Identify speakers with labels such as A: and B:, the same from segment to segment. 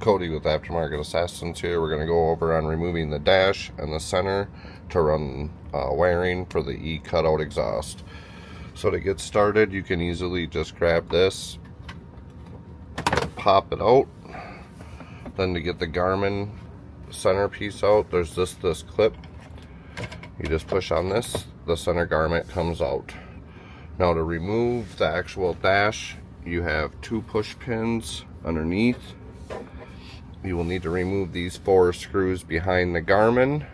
A: Cody with Aftermarket Assassins here. We're going to go over on removing the dash and the center to run wiring for the e-cutout exhaust. So to get started, you can easily just grab this, pop it out. Then to get the Garmin centerpiece out, there's this clip. You just push on this, the center garment comes out. Now to remove the actual dash, you have 2 push pins underneath. You will need to remove these 4 screws behind the Garmin,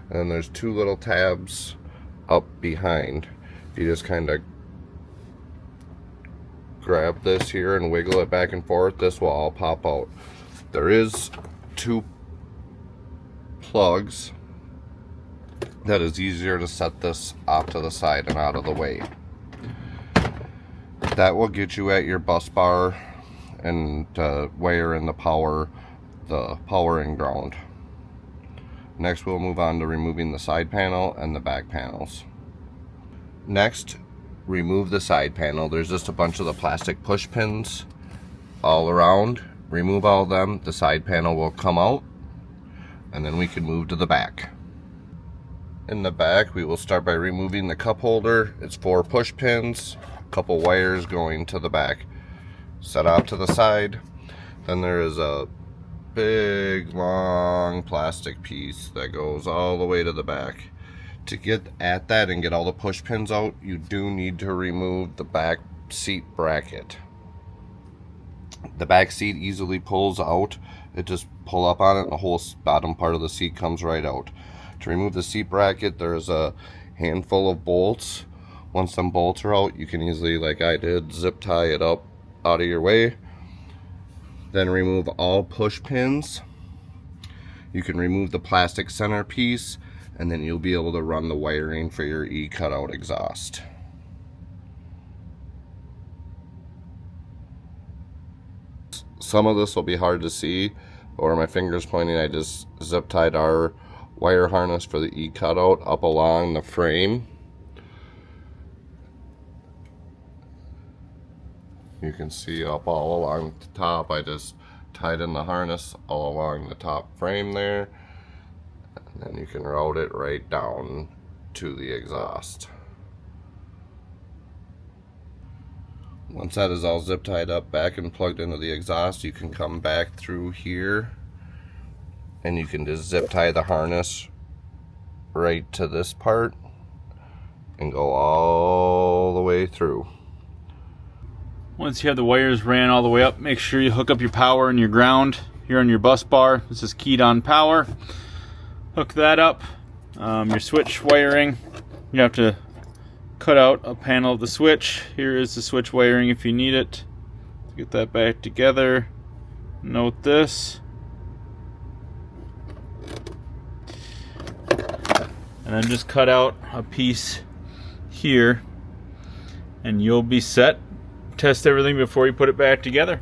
A: and there's 2 little tabs up behind. You just kind of grab this here and wiggle it back and forth. This will all pop out. There is 2 plugs that is easier to set this off to the side and out of the way. That will get you at your bus bar and wire in the power and ground. Next we'll move on to removing the side panel and the back panels. Next, remove the side panel. There's just a bunch of the plastic push pins all around. Remove all of them, the side panel will come out, and then we can move to the back. In the back, we will start by removing the cup holder. It's 4 push pins, a couple wires going to the back. Set off to the side. Then there is a big long plastic piece that goes all the way to the back. To get at that and get all the push pins out, you do need to remove the back seat bracket. The back seat easily pulls out. It just pull up on it and the whole bottom part of the seat comes right out. To remove the seat bracket, there's a handful of bolts. Once them bolts are out, you can easily, like I did, zip tie it up out of your way. Then remove all push pins. You can remove the plastic centerpiece, and then you'll be able to run the wiring for your e-cutout exhaust. Some of this will be hard to see, but where my finger's pointing, I just zip tied our wire harness for the e-cutout up along the frame. You can see up all along the top, I just tied in the harness all along the top frame there, and then you can route it right down to the exhaust. Once that is all zip tied up back and plugged into the exhaust, you can come back through here and you can just zip tie the harness right to this part and go all the way through.
B: Once you have the wires ran all the way up, make sure you hook up your power and your ground here on your bus bar. This is keyed on power. Hook that up. Your switch wiring, you have to cut out a panel of the switch. Here is the switch wiring if you need it. Get that back together. Note this. And then just cut out a piece here and you'll be set. Test everything before you put it back together.